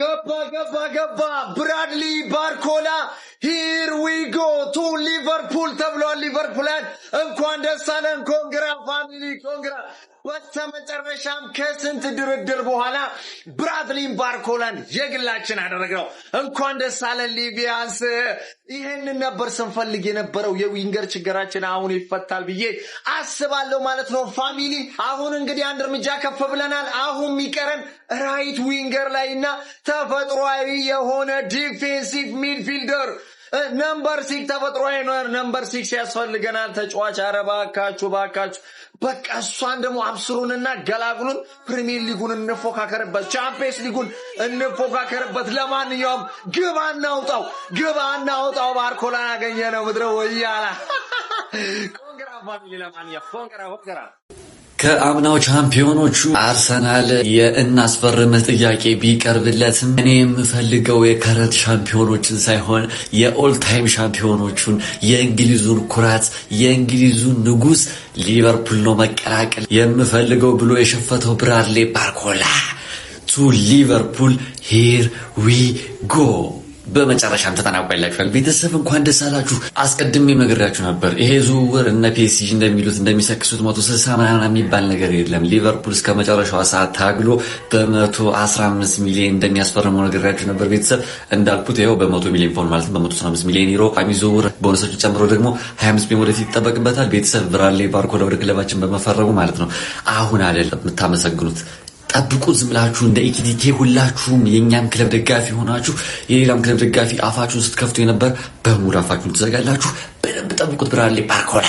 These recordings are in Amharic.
Gabba. Bradley Barcola. Here we go to Liverpool. Tablo Liverpool. እንኳን ደስ አለን ኮንግራ ፋሚሊ ኮንግራ ወተመጨረሻም ከስንት ድርድር በኋላ ብራድሊ ባርኮላን የግላችን አደረገው እንኳን ደስ አለን ሊቪያንስ ይሄን ነበር ስንፈልግ የነበረው የዊንገር ችግራችን አሁን ይፈታል ብዬ አስባለሁ ማለት ነው ፋሚሊ አሁን እንግዲህ አንድ እርምጃ ከፍ ብለናል አሁን የሚቀረን ራይት ዊንገር ላይና ተፈጥሯዊ የሆነ ዲፌንሲቭ ሚድፊልደር ነምበር 6 ተፈጥሯዊ ነው ነምበር 6 ያስፈልገናል ተጫዋች አረባካችሁ ባካችሁ በቃ እሷን ደግሞ አብስሩንና ገላግሉን ፕሪሚየር ሊጉን እንፎካከርበት ቻምፒየንስ ሊጉን እንፎካከርበት ለማንኛውም ግባ እናውጣው ባርኮላን አገኘነው ምድረ ወያላ ኮንግራ ፋሚሊ ለማንኛውም ኮንግራ ከአምናው ቻምፒዮኖቹ አርሰናል የእናስፈርምህ ጥያቄ ቢቀርብለትም እኔ የምፈልገው የከረንት ሻምፒዮኖችን ሳይሆን የኦል ታይም ሻምፒዮኖቹን የእንግሊዙን ኩራት የእንግሊዙን ንጉስ ሊቨርፑል ነው መቀላቀል የምፈልገው ብሎ የሸፈተው ብራድሊ ባርኮላ ቱ ሊቨርፑል ሂር ዊ ጎ በመጨረሻም ተጠናቋል ቤተሰብ እንኳን ደስ አላችሁ አስቀድሜ ነግሬያችሁ ነበር ይሄ ዝውውር እነ ፒኤስጂ እንደሚሉት እንደሚሰክሱት 160 ምናምን የሚባል ነገር የለም ሊቨርፑል እስከ መጨረሻው ሰዓት ታግሎ በ115 ሚሊዮን እንደሚያስፈርመው ነግሬያችሁ ነበር ቤተሰብ እንዳልኩት ይሄው በ100 ሚሊዮን ፓውንድ ማለት በ115 ሚሊዮን ዩሮ የሚዘውር ቦነሶቹ ጨምሮ ደግሞ 25 ሚሊዮን ወደፊት ይጠበቅበታል ቤተሰብ ብራድሊ ባርኮላ ወደ ክለባችን በመፈረሙ ማለት ነው አሁን አይደለም የምታመሰግኑት ጠብቁ ዝምላችሁ እንደ ኢቲዲኬ ሁላችሁም የኛም ክለብ ደጋፊ ሆናችሁ የሌላም ክለብ ደጋፊ አፋችሁን ስትከፍቱ የነበር በሙሉ አፋችሁን ትዘጋላችሁ በደንብ ጠብቁት ብራድሊ ባርኮላ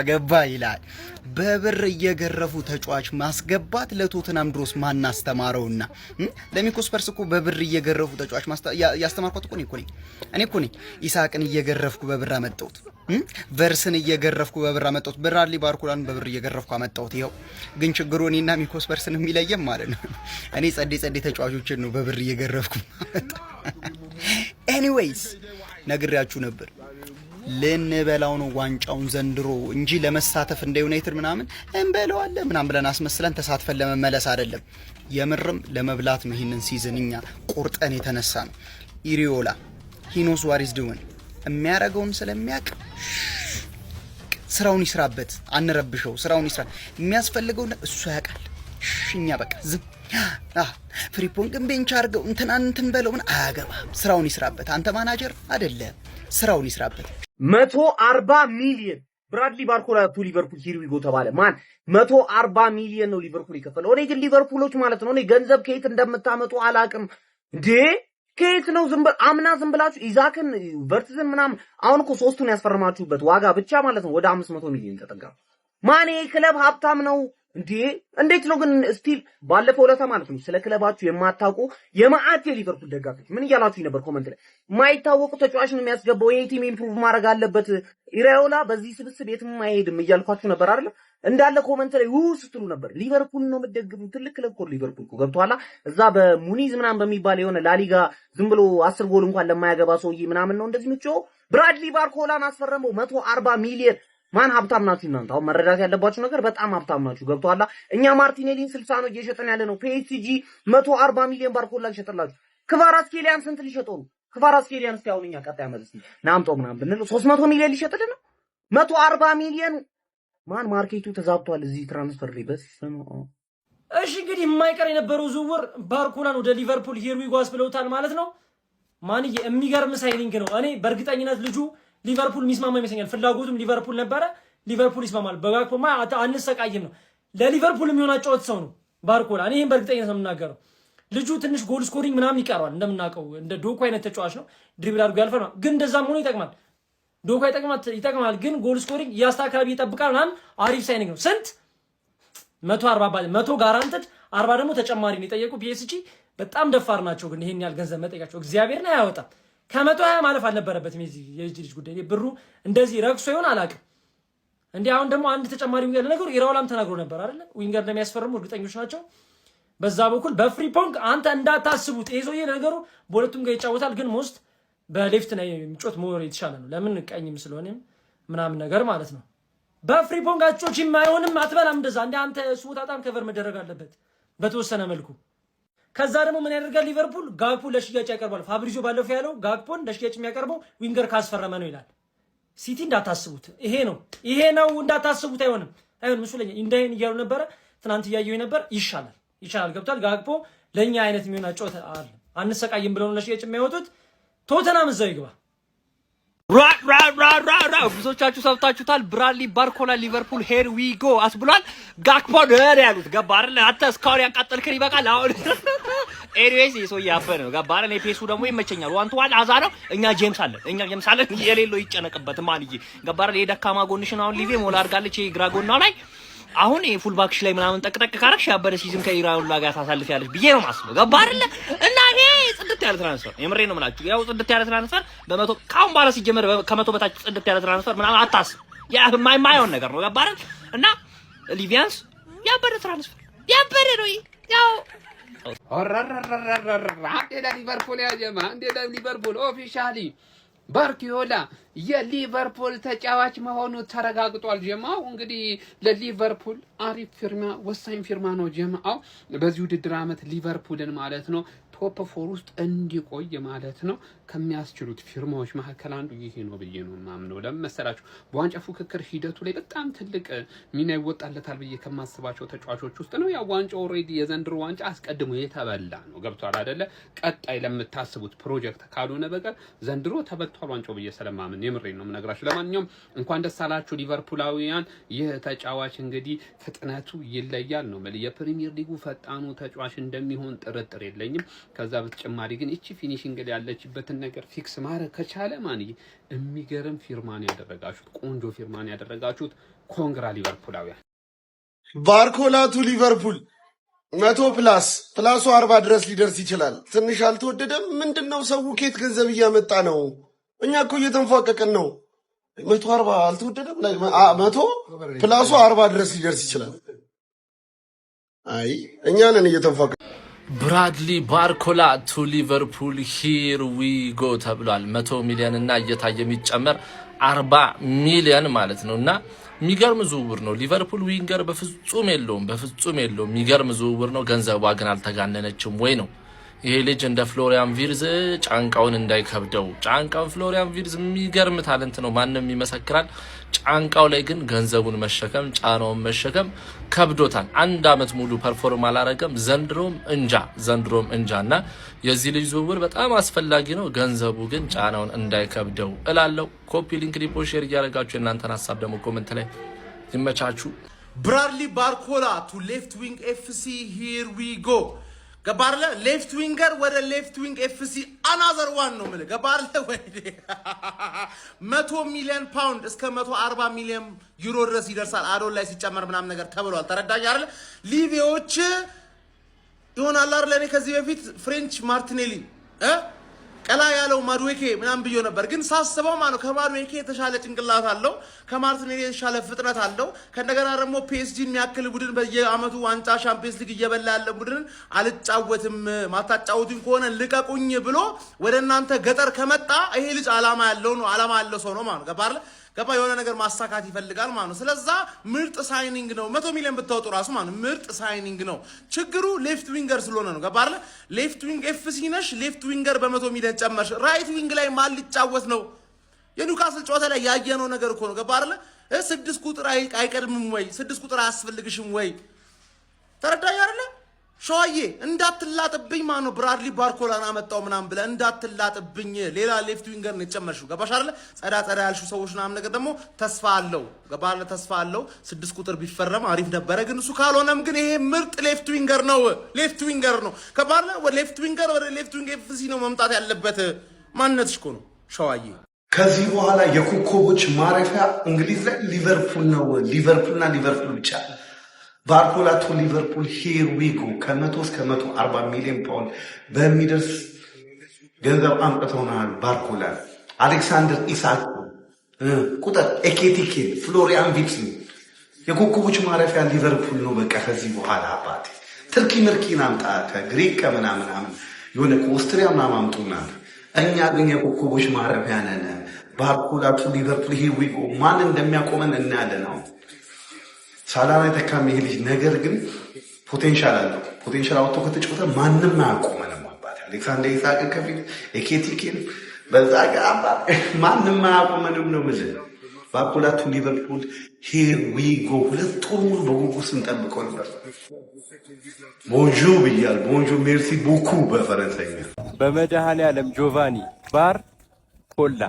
ገባ ይላል በብር እየገረፉ ተጫዋች ማስገባት ለቶተናም ድሮስ ማን አስተማረውና ለሚኮስፐርስ እኮ በብር እየገረፉ ተጫዋች ያስተማርኳት እኮ ነኝ ኢሳቅን እየገረፍኩ በብር አመጣሁት ቨርስን እየገረፍኩ በብር አመጣሁት ብራድሊ ባርኮላን በብር እየገረፍኩ አመጣሁት ይሄው ግን ችግሩ እኔና ሚኮስፐርስን የሚለየም ማለት ነው እኔ ጸዴ ተጫዋቾችን ነው በብር እየገረፍኩ ኤኒዌይስ ነግሬያችሁ ነበር ለነበላው ነው ዋንጫውን ዘንድሮ እንጂ ለመሳተፍ እንደ ዩናይትድ ምናምን እንበለዋለን ምናምን ብለን አስመስለን ተሳትፈን ለመመለስ አይደለም የምርም ለመብላት ነው ይሄንን ሲዝንኛ ቁርጠን የተነሳ ነው ኢሪዮላ ሂኖስ ዋሪስ ዱን የሚያረጋውን ስለሚያቅ ስራውን ይስራበት አንረብሽው ስራውን ይስራ የሚያስፈልገው እሱ ያውቃል እኛ በቃ ዝም ፍሪፖንግን ቤንች አርገው እንትን በለው ምን አያገባም ስራውን ይስራበት አንተ ማናጀር አይደለም ስራውን ይስራበት 140 ሚሊዮን ብራድሊ ባርኮላ ቱ ሊቨርፑል ሂር ዊ ጎ ተባለ ማን 140 ሚሊዮን ነው ሊቨርፑል የከፈለው እኔ ግን ሊቨርፑሎች ማለት ነው እኔ ገንዘብ ከየት እንደምታመጡ አላቅም እንዴ ከየት ነው አምና ዝም ብላችሁ ኢዛክን ቨርትዝን ምናምን አሁን እኮ ሶስቱን ያስፈረማችሁበት ዋጋ ብቻ ማለት ነው ወደ 500 ሚሊዮን ተጠጋ ማን ይሄ ክለብ ሀብታም ነው እንዴ እንዴት ነው ግን ስቲል ባለፈው ለታ ማለት ነው ስለ ክለባችሁ የማታውቁ የማአት የሊቨርፑል ደጋፊዎች ምን እያላችሁ ነበር ኮሜንት ላይ ማይታወቁ ተጫዋች ነው የሚያስገባው ይሄ ቲም ኢምፕሩቭ ማድረግ አለበት ኢራዮላ በዚህ ስብስብ የትም አይሄድም እያልኳችሁ ነበር አይደል እንዳለ ኮሜንት ላይ ስትሉ ነበር ሊቨርፑል ነው የምትደግፉ ትልቅ ክለብ እኮ ሊቨርፑል እኮ ገብቷላ እዛ በሙኒዝ ምናምን በሚባል የሆነ ላሊጋ ዝም ብሎ 10 ጎል እንኳን ለማያገባ ሰውዬ ምናምን ነው እንደዚህ ምጮ ብራድሊ ባርኮላን አስፈረመው 140 ሚሊዮን ማን ሀብታም ናችሁ እናንተ አሁን መረዳት ያለባችሁ ነገር በጣም ሀብታም ናችሁ ገብቷላ እኛ ማርቲኔሊን 60 ነው እየሸጠን ያለ ነው ፒኤስጂ 140 ሚሊዮን ባርኮላን ሸጠላችሁ ክቫራትስኬሊያን ስንት ሊሸጠው ነው ክቫራትስኬሊያን እስቲ አሁን እኛ ቀጣይ አመት እስቲ ናምጦ ምናምን ብንል 300 ሚሊዮን ሊሸጥልን ነው 140 ሚሊዮን ማን ማርኬቱ ተዛብቷል እዚህ ትራንስፈር ላይ በስ እሺ እንግዲህ የማይቀር የነበረው ዝውውር ባርኮላን ወደ ሊቨርፑል ሂር ዊ ጎ ብለውታል ማለት ነው ማን የሚገርም ሳይኒንግ ነው እኔ በእርግጠኝነት ልጁ ሊቨርፑል ሚስማማ ይመስለኛል ፍላጎቱም ሊቨርፑል ነበረ ሊቨርፑል ይስማማል በጋክፖማ አንሰቃይም ነው ለሊቨርፑል የሚሆን አጫወት ሰው ነው ባርኮላ እኔ ይሄን በእርግጠኝነት ነው የምናገረው ልጁ ትንሽ ጎል ስኮሪንግ ምናምን ይቀርዋል እንደምናውቀው እንደ ዶኮ አይነት ተጫዋች ነው ድሪብል አድርጎ ያልፈና ግን እንደዛም ሆኖ ይጠቅማል ዶኮ ይጠቅማል ግን ጎል ስኮሪንግ ያስተካክላል ይጠብቃል ምናምን አሪፍ ሳይኒንግ ነው ስንት 140 ጋራንትድ 40 ደግሞ ተጨማሪ ነው የጠየቁ ፒኤስጂ በጣም ደፋር ናቸው ግን ይሄን ያህል ገንዘብ መጠየቃቸው እግዚአብሔርን አያወጣም ከ120 ማለፍ አልነበረበትም የዚህ ልጅ ጉዳይ ብሩ እንደዚህ ረክሶ ይሆን አላውቅም እንዴ አሁን ደግሞ አንድ ተጨማሪ ዊንገር ለነገሩ ኢራውላም ተናግሮ ነበር አይደል ዊንገር እንደሚያስፈርሙ እርግጠኞች ናቸው በዛ በኩል በፍሪፖንግ አንተ እንዳታስቡት ኤዞዬ ነገሩ በሁለቱም ጋር ይጫወታል ግን ሞስት በሌፍት ነው የሚጮት ሞር የተሻለ ነው ለምን ቀኝም ስለሆነም ምናምን ነገር ማለት ነው በፍሪፖንጋቾች የማይሆንም አትበላም እንደዛ እንደ አንተ እሱ በጣም ከቨር መደረግ አለበት በተወሰነ መልኩ። ከዛ ደግሞ ምን ያደርጋል ሊቨርፑል ጋክፖ ለሽያጭ ያቀርባል። ፋብሪዚዮ ባለፈው ያለው ጋክፖን ለሽያጭ የሚያቀርበው ዊንገር ካስፈረመ ነው ይላል። ሲቲ እንዳታስቡት ይሄ ነው እንዳታስቡት አይሆንም መስለኝ እንደይን እያሉ ነበር ትናንት እያየው ነበር። ይሻላል ገብቷል። ጋክፖ ለኛ አይነት የሚሆን አጫወት አለ አንሰቃይም ብለው ለሽያጭ የሚያወጡት ቶተናም እዛው ይግባ። ብዙዎቻችሁ ሰብታችሁታል። ብራድሊ ባርኮላ ሊቨርፑል ሄር ዊ ጎ አስብሏል። ጋክፖ ደረ ያሉት ገባ አይደል? አንተ እስካሁን ያቃጠልከን ይበቃል። አሁን ኤኒዌይስ የሰው ያፈነ ነው ገባ አይደል? ፔሱ ደግሞ ይመቸኛል። ዋን ቱ ዋን አዛ ነው። እኛ ጄምስ አለን የሌለው ይጨነቅበት ማንዬ ገባ አይደል? የደካማ ጎንሽን አሁን ሊቬ ሞላ አድርጋለች ግራ ጎናው ላይ አሁን ፉል ባክሽ ላይ ምናምን ጠቅጠቅ ካረክሽ ያበረ ሲዝን ከኢራውላ ጋር ታሳልፊያለሽ ብዬ ነው ማስበው ገባ አይደል? እና ይሄ ጽድት ያለ ትራንስፈር የምሬ ነው የምላችሁ። ያው ጽድት ያለ ትራንስፈር በመቶ ካሁን በኋላ ሲጀመር ከመቶ በታች ጽድት ያለ ትራንስፈር ምናምን አታስብ። ያ የማይሆን ነገር ነው ገባ አይደል? እና ሊቪያንስ ያበረ ትራንስፈር ያበረ ነው ያው አንዴ ሊቨርፑል ያጀማ አንዴ ሊቨርፑል ኦፊሻሊ ባርኪዮላ የሊቨርፑል ተጫዋች መሆኑ ተረጋግጧል። ጀማው እንግዲህ ለሊቨርፑል አሪፍ ፊርማ ወሳኝ ፊርማ ነው ጀማው በዚህ ውድድር አመት ሊቨርፑልን ማለት ነው ቶፕ 4 ውስጥ እንዲቆይ ማለት ነው ከሚያስችሉት ፊርማዎች መካከል አንዱ ይሄ ነው ብዬ ነው ማምነው። ለምሳሌ በዋንጫ ፉክክር ሂደቱ ላይ በጣም ትልቅ ሚና ይወጣለታል ብዬ ከማስባቸው ተጫዋቾች ውስጥ ነው። ያው ዋንጫ ኦሬዲ የዘንድሮ ዋንጫ አስቀድሞ የተበላ ነው ገብቷል አይደለ? ቀጣይ ለምታስቡት ፕሮጀክት ካልሆነ በቀር ዘንድሮ ተበልቷል ዋንጫው ብዬ ስለማምን የምሬን ነው የምነግራችሁ። ለማንኛውም እንኳን ደስ አላችሁ ሊቨርፑላውያን። ይህ ተጫዋች እንግዲህ ፍጥነቱ ይለያል ነው ማለት የፕሪሚየር ሊጉ ፈጣኑ ተጫዋች እንደሚሆን ጥርጥር የለኝም። ከዛ በተጨማሪ ግን እቺ ፊኒሺንግ ላይ ያለችበትን ነገር ፊክስ ማድረግ ከቻለ ማን የሚገርም ፊርማን ያደረጋችሁት ቆንጆ ፊርማን ያደረጋችሁት ኮንግራ ሊቨርፑላውያን። ባርኮላቱ ሊቨርፑል 100 ፕላሱ 40 ድረስ ሊደርስ ይችላል። ትንሽ አልተወደደም? ምንድነው ሰው ኬት ገንዘብ እያመጣ ነው? እኛ እኮ እየተንፏቀቅን ነው። 140 አልተወደደም? 100 ፕላሱ 40 ድረስ ሊደርስ ይችላል። አይ እኛ ነን እየተንፏቀቅን። ብራድሊ ባርኮላ ቱ ሊቨርፑል ሂር ዊ ጎ ተብሏል። 100 ሚሊዮን እና እየታየ የሚጨመር 40 ሚሊዮን ማለት ነው። እና የሚገርም ዝውውር ነው። ሊቨርፑል ዊንገር በፍጹም የለውም። የሚገርም ዝውውር ነው። ገንዘቧ ግን አልተጋነነችም ወይ ነው። ይሄ ልጅ እንደ ፍሎሪያን ቪርዝ ጫንቃውን እንዳይከብደው። ፍሎሪያን ቪርዝ የሚገርም ታለንት ነው፣ ማንም ይመሰክራል። ጫንቃው ላይ ግን ገንዘቡን መሸከም ጫናውን መሸከም ከብዶታል። 1 አመት ሙሉ ፐርፎርም አላረገም። ዘንድሮም እንጃ እና የዚህ ልጅ ዝውውር በጣም አስፈላጊ ነው። ገንዘቡ ግን ጫናውን እንዳይከብደው እላለሁ። ኮፒ ሊንክ ሪፖርት ሼር እያደረጋችሁ እናንተን ሀሳብ ደግሞ ኮሜንት ላይ ይመቻችሁ። ብራድሊ ባርኮላ ቱ ሌፍት ዊንግ ኤፍሲ ሂር ዊ ጎ ገባርለ ሌፍት ዊንገር ወደ ሌፍት ዊንግ ኤፍሲ አናዘር ዋን ነው ማለት ገባርለ ወይ 100 ሚሊዮን ፓውንድ እስከ 140 ሚሊዮን ዩሮ ድረስ ይደርሳል። አዶን ላይ ሲጨመር ምናምን ነገር ተብሏል። ተረዳኝ አይደል? ሊቪዎች ይሆናል አይደል? እኔ ከዚህ በፊት ፍሬንች ማርቲኔሊ ቀላ ያለው ማድዌኬ ምናምን ብዮ ነበር። ግን ሳስበው ማለት ከማድዌኬ የተሻለ ጭንቅላት አለው፣ ከማርቲኔሊ የተሻለ ፍጥነት አለው። ከነገና ደግሞ ፒኤስጂ የሚያክል ቡድን በየአመቱ ዋንጫ ቻምፒየንስ ሊግ እየበላ ያለ ቡድን አልጫወትም፣ ማታጫወቱኝ ከሆነ ልቀቁኝ ብሎ ወደ እናንተ ገጠር ከመጣ ይሄ ልጅ አላማ ያለው ሰው ነው ማለት ገባለ ገባ የሆነ ነገር ማሳካት ይፈልጋል ማለት ነው። ስለዛ ምርጥ ሳይኒንግ ነው። 100 ሚሊዮን ብታወጡ ራሱ ማለት ምርጥ ሳይኒንግ ነው። ችግሩ ሌፍት ዊንገር ስለሆነ ነው። ገባ አይደል? ሌፍት ዊንግ ኤፍሲ ነሽ፣ ሌፍት ዊንገር በ100 ሚሊዮን ጨመርሽ። ራይት ዊንግ ላይ ማን ሊጫወት ነው? የኒውካስል ጨዋታ ላይ ያየነው ነገር እኮ ነው። ገባ አይደል? 6 ቁጥር አይቀድምም ወይ? 6 ቁጥር አያስፈልግሽም ወይ? ተረዳኝ አይደል? ሸዋዬ እንዳትላጥብኝ ማለት ነው። ብራድሊ ባርኮላን አመጣው ምናምን ብለህ እንዳትላጥብኝ። ሌላ ሌፍት ዊንገር ነው የጨመርሽው። ገባሽ አይደል? ጸዳ ያልሽው ሰዎች ምናምን ነገር ደግሞ ተስፋ አለው። ገባለ? ተስፋ አለው። 6 ቁጥር ቢፈረም አሪፍ ነበረ። ግን እሱ ካልሆነም ግን ይሄ ምርጥ ሌፍት ዊንገር ነው። ከባለ ሌፍት ዊንገር ወደ ሌፍት ዊንግ ኤፍሲ ነው መምጣት ያለበት። ማንነትሽ እኮ ነው ሸዋዬ። ከዚህ በኋላ የኮከቦች ማረፊያ እንግሊዝ ላይ ሊቨርፑል ነው። ሊቨርፑልና ሊቨርፑል ብቻ። ባርኮላ ቱ ሊቨርፑል ሂር ዊ ጎ ከ100 እስከ 140 ሚሊዮን ፓውንድ በሚደርስ ገንዘብ አምጥተውናል። ባርኮላ፣ አሌክሳንደር ኢሳክ ቁጥር፣ ኤኬቲኬ፣ ፍሎሪያን ቪርትዝ የኮከቦች ማረፊያ ሊቨርፑል ነው። በቃ ከዚህ በኋላ አባቴ ትርኪ ምርኪን አምጣ ከግሪክ ከምናምን የሆነ ከኦስትሪያ ምናምን አምጡናል። እኛ ግን የኮከቦች ማረፊያ ነን። ባርኮላ ቱ ሊቨርፑል ሂር ዊ ጎ ማን እንደሚያቆመን እናያለን። አሁን ሳላህ ተካም ይሄ ልጅ ነገር ግን ፖቴንሻል አለው። ፖቴንሻል አውጥቶ ከተጫወተ ማንም አያቆመንም። አባቴ አሌክሳንደር ኢሳቅ ከፊት ኤኬቲኬን በዛ ጋር ማንም አያቆመንም ነው የምልህ። ባርኮላ ቱ ሊቨርፑል ሂር ዊ ጎ ሁለት ወር ሙሉ በጉጉት ስንጠብቀው ነበር። ቦንጆ ብያል ቦንጆ ሜርሲ ቦኩ በፈረንሳይኛ። በመድኃኔዓለም ጆቫኒ ባር ኮላ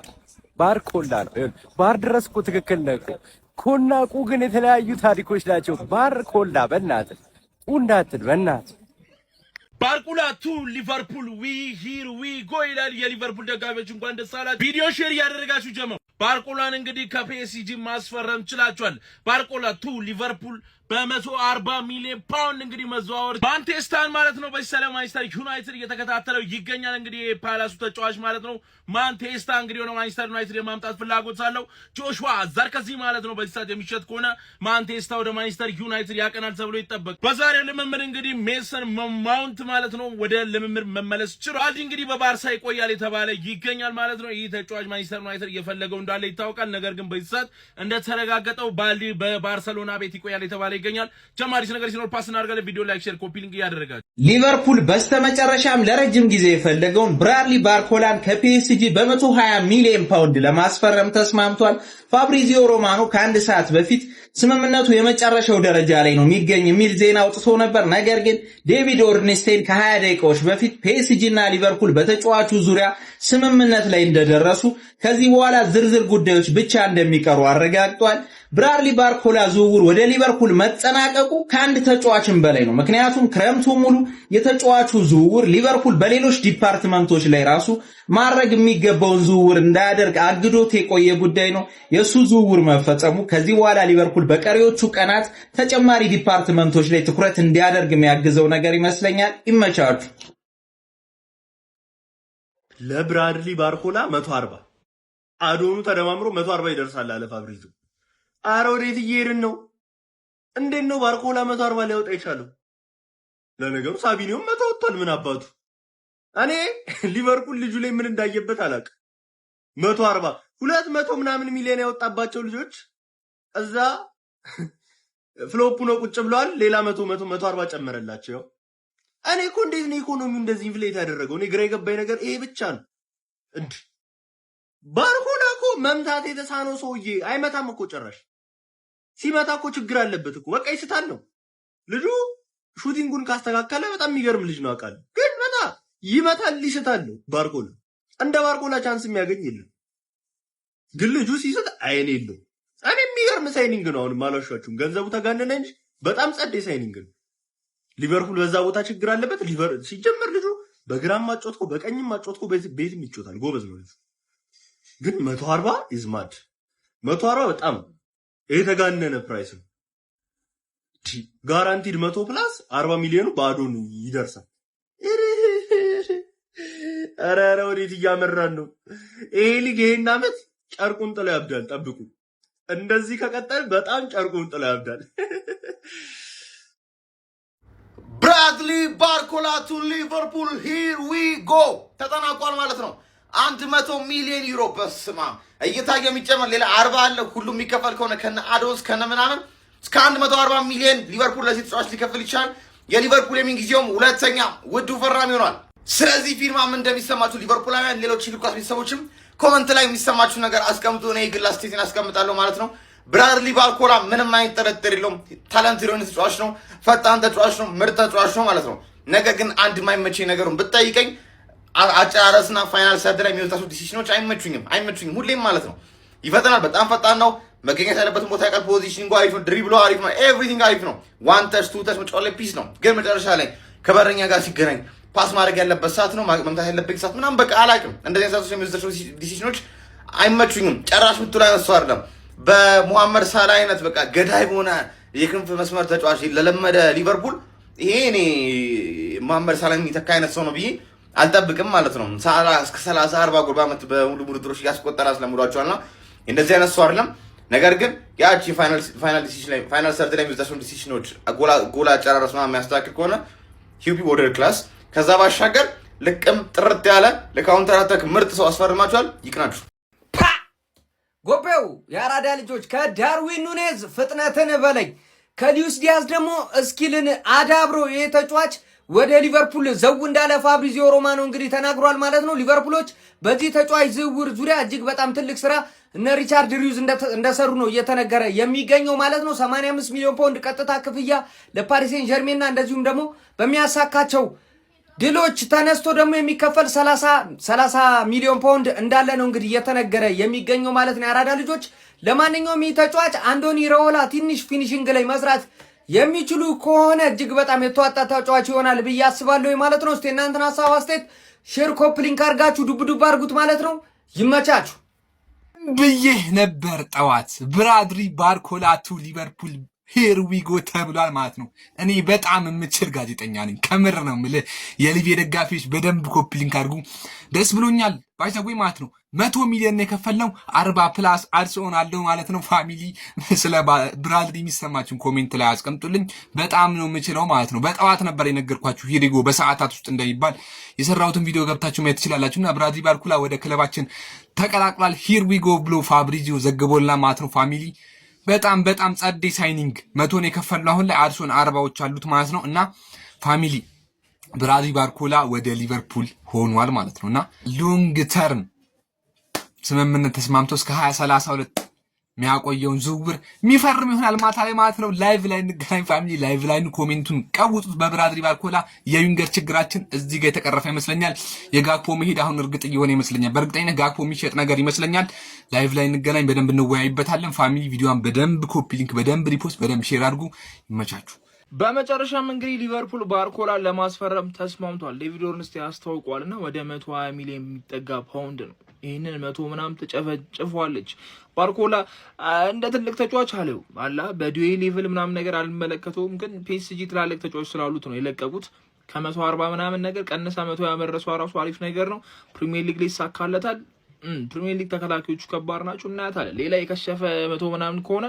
ነው። ባር ድረስ እኮ ትክክል ነው እኮ። ኮናቁ ግን የተለያዩ ታሪኮች ናቸው። ባር ኮላ በእናትህ እንዳትል በእናትህ። ባርኮላ ቱ ሊቨርፑል ሂር ዊ ጎ ይላል። የሊቨርፑል ደጋፊዎች እንኳን ደስ አላችሁ። ቪዲዮ ሼር እያደረጋችሁ ጀመሩ። ባርኮላን እንግዲህ ከፒኤስጂ ማስፈረም ችላችኋል። ባርኮላ ቱ ሊቨርፑል በ140 ሚሊዮን ፓውንድ እንግዲህ መዘዋወር ማንቸስተር ማለት ነው። በሰላም ማንቸስተር ዩናይትድ እየተከታተለው ይገኛል። እንግዲህ የፓላሱ ተጫዋች ማለት ነው። ማንቸስተር እንግዲህ ነው ማንቸስተር ዩናይትድ የማምጣት ፍላጎት አለው። ጆሹዋ ዘርክዚ ማለት ነው። በዚህ ሰዓት የሚሸጥ ከሆነ ማንቸስተር ወደ ማንቸስተር ዩናይትድ ያቀናል ተብሎ ይጠበቅ። በዛሬው ልምምድ እንግዲህ ሜሰን ማውንት ማለት ነው ወደ ልምምድ መመለስ ችሏል። እንግዲህ በባርሳ ይቆያል የተባለ ይገኛል ማለት ነው። ይህ ተጫዋች ማንቸስተር ዩናይትድ እየፈለገው እንዳለ ይታወቃል። ነገር ግን በዚህ ሰዓት እንደተረጋገጠው ባልዲ በባርሰሎና ቤት ይቆያል የተባለ ይገኛል። ጀማሪስ ነገር ሲኖር ፓስ እናደርጋለን። ቪዲዮ ላይክ፣ ሼር፣ ኮፒ ሊንክ ያደርጋችሁ። ሊቨርፑል በስተመጨረሻም ለረጅም ጊዜ የፈለገውን ብራድሊ ባርኮላን ከፒኤስጂ በ120 ሚሊዮን ፓውንድ ለማስፈረም ተስማምቷል። ፋብሪዚዮ ሮማኖ ከአንድ ሰዓት በፊት ስምምነቱ የመጨረሻው ደረጃ ላይ ነው የሚገኝ የሚል ዜና አውጥቶ ነበር። ነገር ግን ዴቪድ ኦርንስቴን ከ20 ደቂቃዎች በፊት ፒኤስጂ እና ሊቨርፑል በተጫዋቹ ዙሪያ ስምምነት ላይ እንደደረሱ ከዚህ በኋላ ዝርዝር ጉዳዮች ብቻ እንደሚቀሩ አረጋግጧል። ብራድሊ ባርኮላ ዝውውር ወደ ሊቨርፑል መጠናቀቁ ከአንድ ተጫዋችን በላይ ነው። ምክንያቱም ክረምቱ ሙሉ የተጫዋቹ ዝውውር ሊቨርፑል በሌሎች ዲፓርትመንቶች ላይ ራሱ ማድረግ የሚገባውን ዝውውር እንዳያደርግ አግዶት የቆየ ጉዳይ ነው። የሱ ዝውውር መፈጸሙ ከዚህ በኋላ ሊቨርፑል በቀሪዎቹ ቀናት ተጨማሪ ዲፓርትመንቶች ላይ ትኩረት እንዲያደርግ የሚያግዘው ነገር ይመስለኛል። ይመቻችሁ። ለብራድሊ ባርኮላ 140 አዶኑ ተደማምሮ 140 ይደርሳል አለ ፋብሪዚዮ። አረ ወዴት እየሄድን ነው? እንዴት ነው ባርኮላ 140 ሊያወጣ የቻለው? ለነገሩ ሳቢኒዮም 100 ወጥቷል። ምን አባቱ እኔ ሊቨርፑል ልጁ ላይ ምን እንዳየበት አላውቅም። 140 200 ምናምን ሚሊዮን ያወጣባቸው ልጆች እዛ ፍሎፑ ነው ቁጭ ብለዋል። ሌላ 140 ጨመረላቸው። እኔ እኮ እንዴት ነው ኢኮኖሚው እንደዚህ ኢንፍሌት ያደረገው? እኔ ግራ የገባኝ ነገር ይሄ ብቻ ነው። እንዴ ባርኮላ እኮ መምታት የተሳነው ሰውዬ አይመታም እኮ ጭራሽ። ሲመታ እኮ ችግር አለበት እኮ በቃ ይስታል ነው ልጁ። ሹቲንጉን ካስተካከለ በጣም የሚገርም ልጅ ነው አውቃለሁ። ግን በጣም ይመታል ይስታል ነው ባርኮላ። እንደ ባርኮላ ቻንስ የሚያገኝ የለም። ግን ልጁ ሲስት አይኔ የለው። እኔ የሚገርም ሳይኒንግ ነው። አሁን ማላሻችሁም ገንዘቡ ተጋነነ እንጂ በጣም ጸዴ ሳይኒንግ ነው። ሊቨርፑል በዛ ቦታ ችግር አለበት። ሲጀመር ልጁ በግራም ማጫወትኮ በቀኝም ማጫወትኮ ቤትም ይጫወታል። ጎበዝ ነው ልጁ። ግን 140 ኢዝማድ 140 በጣም የተጋነነ ፕራይስ ነው። ጋራንቲድ 100 ፕላስ 40 ሚሊዮኑ ባዶን ይደርሳል። ኧረ ወዴት እያመራን ነው? ይሄ ሊግ ይሄን ዓመት ጨርቁን ጥሎ ያብዳል። ጠብቁ። እንደዚህ ከቀጠል በጣም ጨርቁን ጥሎ ያብዳል። ብራድሊ ባርኮላ ቱ ሊቨርፑል ሂር ዊ ጎ ተጠናቋል ማለት ነው። 100 ሚሊዮን ዩሮ በስማ እየታየ የሚጨመር ሌላ 40 አለ። ሁሉም የሚከፈል ከሆነ ከነ አዶስ ከነ ምናምን እስከ 140 ሚሊዮን ሊቨርፑል ለዚህ ተጫዋች ሊከፍል ይችላል። የሊቨርፑል የሚንጊዜውም ሁለተኛ ውዱ ፈራሚ ሆኗል። ስለዚህ ፊርማ ምን እንደሚሰማችሁ ሊቨርፑላውያን፣ ሌሎች ሉካስ ቤተሰቦችም ኮመንት ላይ የሚሰማችሁ ነገር አስቀምጡ። እኔ ግል አስተያየቴን አስቀምጣለሁ ማለት ነው። ብራድሊ ባርኮላ ምንም አይነት ጥርጥር የለውም ታለንት የሆነ ተጫዋች ነው። ፈጣን ተጫዋች ነው። ምርጥ ተጫዋች ነው ማለት ነው። ነገር ግን አንድ የማይመቸኝ ነገሩን ብትጠይቀኝ አጨራረስና ፋይናል ሰርድ ላይ የሚወጣሱ ዲሲሽኖች አይመቹኝም ሁሌም ማለት ነው። ይፈጠናል። በጣም ፈጣን ነው። መገኘት ያለበትን ቦታ ያውቃል። ፖዚሽኒንጉ አሪፍ ነው። ድሪብሉ አሪፍ ነው። ኤቭሪቲንግ አሪፍ ነው። ዋን ተች ቱ ተች መጫወት ላይ ፒስ ነው። ግን መጨረሻ ላይ ከበረኛ ጋር ሲገናኝ ፓስ ማድረግ ያለበት ሰዓት ነው መምታት ያለበት ሰዓት ምናምን በቃ አላውቅም። እንደዚህ ሰዓቶች የሚወስዳቸው ዲሲሽኖች አይመቹኝም። ጨራሽ ምቱ ላይ ነሱ አይደለም። በሙሐመድ ሳላ አይነት በቃ ገዳይ በሆነ የክንፍ መስመር ተጫዋች ለለመደ ሊቨርፑል ይሄ እኔ ሙሐመድ ሳላ የሚተካ አይነት ሰው ነው ብዬ አልጠብቅም ማለት ነው። ሳላ እስከ 30-40 ጎል በዓመት በሙሉ ውድድሮች እያስቆጠረ አስለምዷቸዋልና እንደዚህ አይነት ሰው አይደለም። ነገር ግን ያቺ ፋይናል ሰርድ ላይ የሚወስዳቸው ዲሲሽኖች ጎል አጨራረስ ምናምን የሚያስተካክል ከሆነ ሂውፒ ቦርደር ክላስ። ከዛ ባሻገር ልቅም ጥርት ያለ ለካውንተር አታክ ምርጥ ሰው አስፈርማቸዋል። ይቅናችሁ። ጎቤው የአራዳ ልጆች ከዳርዊን ኑኔዝ ፍጥነትን በላይ ከሉዊስ ዲያዝ ደግሞ ስኪልን አዳብሮ የተጫዋች ወደ ሊቨርፑል ዘው እንዳለ ፋብሪዚዮ ሮማኖ እንግዲህ ተናግሯል ማለት ነው። ሊቨርፑሎች በዚህ ተጫዋች ዝውውር ዙሪያ እጅግ በጣም ትልቅ ስራ እነ ሪቻርድ ሪዩዝ እንደሰሩ ነው እየተነገረ የሚገኘው ማለት ነው። 85 ሚሊዮን ፓውንድ ቀጥታ ክፍያ ለፓሪስ ሴን ዠርሜንና እንደዚሁም ደግሞ በሚያሳካቸው ድሎች ተነስቶ ደግሞ የሚከፈል 30 ሚሊዮን ፓውንድ እንዳለ ነው እንግዲህ እየተነገረ የሚገኘው ማለት ነው። የአራዳ ልጆች ለማንኛውም ይህ ተጫዋች አንዶኒ ራኦላ ትንሽ ፊኒሺንግ ላይ መስራት የሚችሉ ከሆነ እጅግ በጣም የተዋጣ ተጫዋች ይሆናል ብዬ አስባለሁ ማለት ነው። እስቲ እናንተን ሐሳብ አስተያየት ሼር ኮፕ ሊንክ አድርጋችሁ ዱብ አድርጉት ማለት ነው። ይመቻችሁ ብዬ ነበር ጠዋት ብራድሊ ባርኮላ ቱ ሊቨርፑል ሄር ዊጎ ተብሏል ማለት ነው። እኔ በጣም የምችል ጋዜጠኛ ነኝ፣ ከምር ነው የምልህ። የሊቪ ደጋፊዎች በደንብ ኮፒ ሊንክ አድርጉ። ደስ ብሎኛል ባይዘጉኝ ማለት ነው። 100 ሚሊዮን ነው የከፈልነው 40 ፕላስ አድሶን አለው ማለት ነው። ፋሚሊ ስለ ብራድሊ የሚሰማችሁን ኮሜንት ላይ አስቀምጡልኝ። በጣም ነው የምችለው ማለት ነው። በጠዋት ነበር የነገርኳችሁ ሂሪጎ በሰዓታት ውስጥ እንደሚባል የሰራሁትን ቪዲዮ ገብታችሁ ማየት ትችላላችሁና ብራድሊ ባርኮላ ወደ ክለባችን ተቀላቅሏል ሂር ዊጎ ብሎ ፋብሪዚዮ ዘግቦልና ማለት ነው። ፋሚሊ በጣም ጸዴ ሳይኒንግ 100 ነው የከፈልነው አሁን ላይ አድሶን 40ዎች አሉት ማለት ነው። እና ፋሚሊ ብራድሊ ባርኮላ ወደ ሊቨርፑል ሆኗል ማለት ነውና ሎንግ ተርም ስምምነት ተስማምቶ እስከ 2032 የሚያቆየውን ዝውውር የሚፈርም ይሆናል ማታ ላይ ማለት ነው። ላይቭ ላይ እንገናኝ ፋሚሊ። ላይቭ ላይ ኮሜንቱን ቀውጡት። በብራድሊ ባርኮላ የዊንገር ችግራችን እዚህ ጋር የተቀረፈ ይመስለኛል። የጋክፖ መሄድ አሁን እርግጥ እየሆነ ይመስለኛል። በእርግጠኝነት ጋክፖ የሚሸጥ ነገር ይመስለኛል። ላይቭ ላይ እንገናኝ፣ በደንብ እንወያይበታለን ፋሚሊ። ቪዲዮን በደንብ ኮፒ ሊንክ፣ በደንብ ሪፖስት፣ በደንብ ሼር አድርጉ። ይመቻችሁ። በመጨረሻም እንግዲህ ሊቨርፑል ባርኮላን ለማስፈረም ተስማምቷል። ዴቪድ ኦርንስቴ አስተዋውቋልና ወደ 120 ሚሊዮን የሚጠጋ ፓውንድ ነው። ይህንን 100 ምናምን ተጨፈጭፏለች። ባርኮላ እንደ ትልቅ ተጫዋች አለው አላ በዱዌል ሌቭል ምናምን ነገር አልመለከተውም፣ ግን ፒኤስጂ ትላልቅ ተጫዋች ስላሉት ነው የለቀቁት። ከ140 ምናምን ነገር ቀንሳ 100 ያመረሱ ራሱ አሪፍ ነገር ነው። ፕሪሚየር ሊግ ላይ ይሳካለታል። ፕሪሚየር ሊግ ተከላካዮቹ ከባድ ናቸው እናያታለን። ሌላ የከሸፈ 100 ምናምን ከሆነ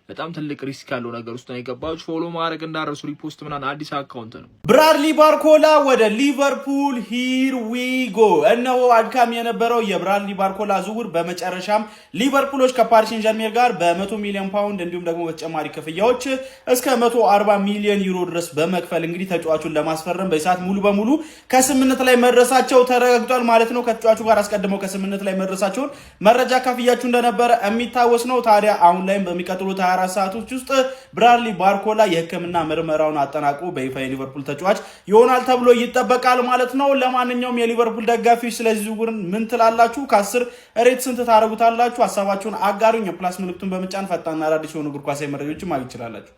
በጣም ትልቅ ሪስክ ያለው ነገር ውስጥ ነው የገባው። ፎሎ ማድረግ እንዳረሱ ሪፖስት ምናምን አዲስ አካውንት ነው። ብራድሊ ባርኮላ ወደ ሊቨርፑል ሂር ዊ ጎ። እነሆ አድካሚ የነበረው የብራድሊ ባርኮላ ዝውውር በመጨረሻም ሊቨርፑሎች ከፓሪስ ሴን ዠርሜን ጋር በ100 ሚሊዮን ፓውንድ እንዲሁም ደግሞ በተጨማሪ ክፍያዎች እስከ 140 ሚሊዮን ዩሮ ድረስ በመክፈል እንግዲህ ተጫዋቹን ለማስፈረም በሰዓት ሙሉ በሙሉ ከስምምነት ላይ መድረሳቸው ተረጋግጧል ማለት ነው። ከተጫዋቹ ጋር አስቀድመው ከስምምነት ላይ መድረሳቸውን መረጃ ካፍያችሁ እንደነበረ የሚታወስ ነው። ታዲያ አሁን ላይም በሚቀጥሉት 24 ሰዓቶች ውስጥ ብራድሊ ባርኮላ የሕክምና ምርመራውን አጠናቆ በይፋ የሊቨርፑል ተጫዋች ይሆናል ተብሎ ይጠበቃል ማለት ነው። ለማንኛውም የሊቨርፑል ደጋፊዎች ስለዚህ ዝውውር ምን ትላላችሁ? ከ10 ሬት ስንት ታደርጉታላችሁ? ሐሳባችሁን አጋሩኝ። የፕላስ ምልክቱን በመጫን ፈጣንና አዳዲስ የሆኑ እግር ኳሳዊ መረጃዎችን ማግኘት ትችላላችሁ።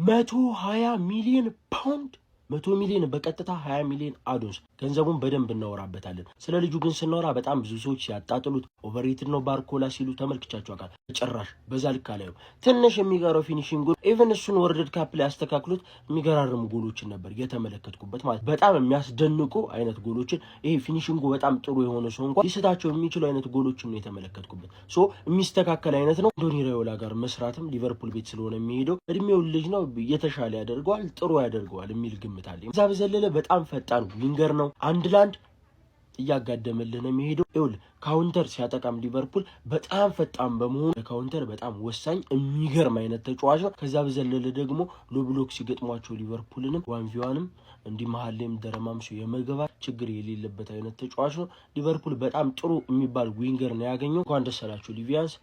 120 ሚሊዮን ፓውንድ 100 ሚሊዮን በቀጥታ 20 ሚሊዮን አዶንስ ገንዘቡን በደንብ እናወራበታለን። ስለ ልጁ ግን ስናወራ በጣም ብዙ ሰዎች ሲያጣጥሉት ኦቨርሬትድ ነው ባርኮላ ሲሉ ተመልክቻቸው አቃል። ጭራሽ በዛ ልክ አላየው። ትንሽ የሚገራው ፊኒሺንግ ጎል ኢቨን እሱን ወርልድ ካፕ ላይ ያስተካክሉት የሚገራርሙ ጎሎችን ነበር የተመለከትኩበት ማለት በጣም የሚያስደንቁ አይነት ጎሎችን። ይሄ ፊኒሺንጉ በጣም ጥሩ የሆነ ሰው እንኳን ሊስታቸው የሚችሉ አይነት ጎሎችን ነው የተመለከትኩበት። ሶ የሚስተካከል አይነት ነው። አንዶኒ ራዮላ ጋር መስራትም ሊቨርፑል ቤት ስለሆነ የሚሄደው እድሜው ልጅ ነው የተሻለ ያደርገዋል፣ ጥሩ ያደርገዋል የሚል ግምት አለ። እዛ በዘለለ በጣም ፈጣን ዊንገር ነው። አንድ ላንድ እያጋደመልን ነው የሚሄደው። ይኸውልህ ካውንተር ሲያጠቃም ሊቨርፑል በጣም ፈጣን በመሆኑ ለካውንተር በጣም ወሳኝ የሚገርም አይነት ተጫዋች ነው። ከዛ በዘለለ ደግሞ ሎብሎክ ሲገጥሟቸው ሊቨርፑልንም ዋንቪዋንም እንዲህ መሀል ላይም ደረማምሶ የመግባት ችግር የሌለበት አይነት ተጫዋች ነው። ሊቨርፑል በጣም ጥሩ የሚባል ዊንገር ነው ያገኘው። እንኳን ደስ አላችሁ ሊቪያንስ።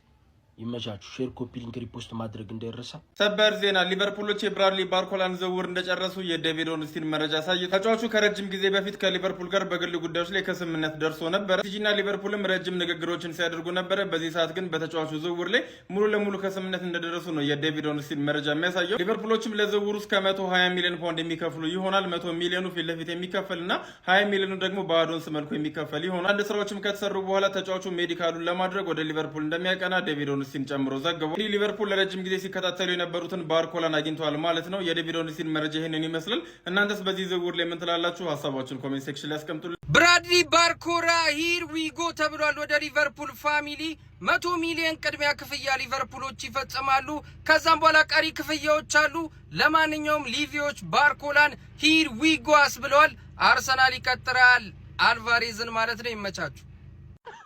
ይመቻችሁ። ሼር ኮፒ ሊንክ ሪፖስት ማድረግ እንዳይረሳ። ሰበር ዜና ሊቨርፑሎች የብራድሊ ባርኮላን ዝውውር እንደጨረሱ የዴቪድ ኦርንስቲን መረጃ ሳይት ተጫዋቹ ከረጅም ጊዜ በፊት ከሊቨርፑል ጋር በግል ጉዳዮች ላይ ከስምምነት ደርሶ ነበር። ሲጂና ሊቨርፑልም ረጅም ንግግሮችን ሲያደርጉ ነበር። በዚህ ሰዓት ግን በተጫዋቹ ዝውውር ላይ ሙሉ ለሙሉ ከስምምነት እንደደረሱ ነው የዴቪድ ኦርንስቲን መረጃ የሚያሳየው። ሊቨርፑሎችም ለዝውውሩ እስከ 120 ሚሊዮን ፓውንድ የሚከፍሉ ይሆናል። 100 ሚሊዮኑ ፊት ለፊት የሚከፈልና 20 ሚሊዮኑ ደግሞ በአዶንስ መልኩ የሚከፈል ይሆናል። አንድ ስራዎችም ከተሰሩ በኋላ ተጫዋቹ ሜዲካሉን ለማድረግ ወደ ሊቨርፑል እንደሚያቀና ዴቪድ ኦርንስቲን ጨምሮ ዘገቡ። ሊቨርፑል ለረጅም ጊዜ ሲከታተሉ የነበሩትን ባርኮላን አግኝተዋል ማለት ነው። የዴቪድ ኦርንስቲን መረጃ ይሄንን ይመስላል። እናንተስ በዚህ ዝውውር ላይ ምን ትላላችሁ? ሐሳባችሁን ኮሜንት ሴክሽን ላይ አስቀምጡልኝ። ብራድሊ ባርኮላ ሂር ዊ ጎ ተብሏል ወደ ሊቨርፑል ፋሚሊ። 100 ሚሊዮን ቅድሚያ ክፍያ ሊቨርፑሎች ይፈጽማሉ። ከዛም በኋላ ቀሪ ክፍያዎች አሉ። ለማንኛውም ሊቪዎች ባርኮላን ሂር ዊ ጎ ብለዋል። አርሰናል ይቀጥራል አልቫሬዝን ማለት ነው። ይመቻችሁ።